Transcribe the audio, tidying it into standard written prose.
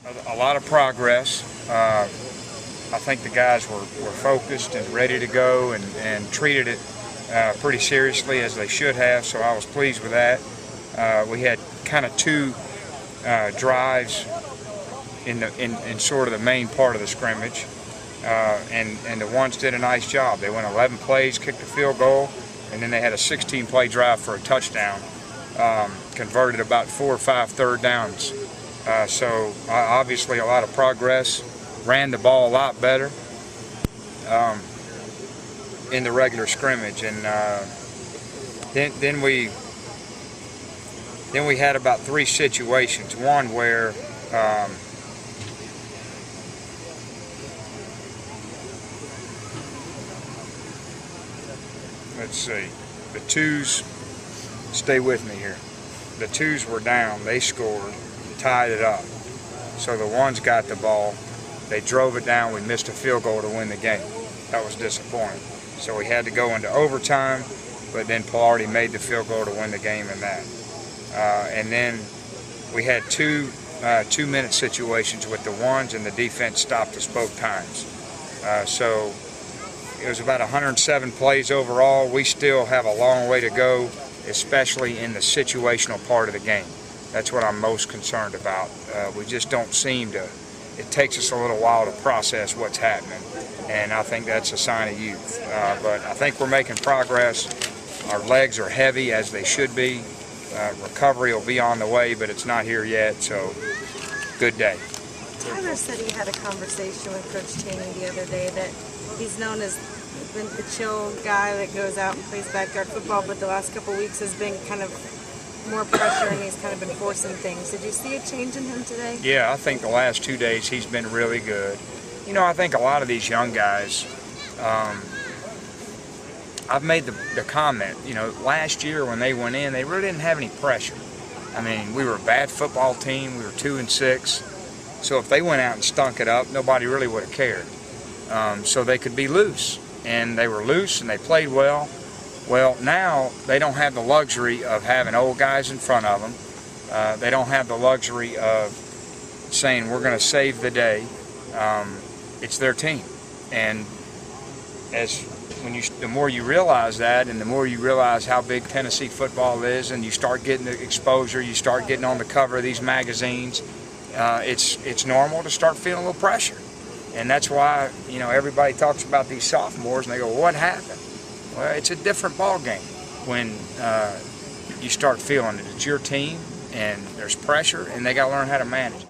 A lot of progress. I think the guys were focused and ready to go and treated it pretty seriously, as they should have, so I was pleased with that. We had kind of two drives in sort of the main part of the scrimmage, and the ones did a nice job. They went 11 plays, kicked a field goal, and then they had a 16-play drive for a touchdown, converted about 4 or 5 third downs. So obviously a lot of progress, ran the ball a lot better in the regular scrimmage, and then we had about 3 situations. One where let's see, the twos, stay with me here. The twos were down, they scored, tied it up. So the ones got the ball, they drove it down, we missed a field goal to win the game. That was disappointing. So we had to go into overtime, but then Pilardi made the field goal to win the game in that. And then we had two 2-minute situations with the ones, and the defense stopped us both times. So it was about 107 plays overall. We still have a long way to go, especially in the situational part of the game. That's what I'm most concerned about. We just don't seem to, it takes us a little while to process what's happening, and I think that's a sign of youth. But I think we're making progress. Our legs are heavy, as they should be. Recovery will be on the way, but it's not here yet, so good day. Tyler said he had a conversation with Coach Chaney the other day that he's known as the chill guy that goes out and plays backyard football, but the last couple of weeks has been kind of more pressure, and he's kind of been forcing things. Did you see a change in him today? Yeah, I think the last 2 days he's been really good. You know, I think a lot of these young guys, I've made the comment, you know, last year when they went in, they really didn't have any pressure. I mean, we were a bad football team, we were 2-6, so if they went out and stunk it up, nobody really would have cared. So they could be loose, and they were loose and they played well. Well, now they don't have the luxury of having old guys in front of them. They don't have the luxury of saying, we're going to save the day. It's their team. And the more you realize that, and the more you realize how big Tennessee football is, and you start getting the exposure, you start getting on the cover of these magazines, it's normal to start feeling a little pressure. And that's why, you know, everybody talks about these sophomores, and they go, well, what happened? Well, it's a different ball game when you start feeling it. It's your team, and there's pressure, and they got to learn how to manage it.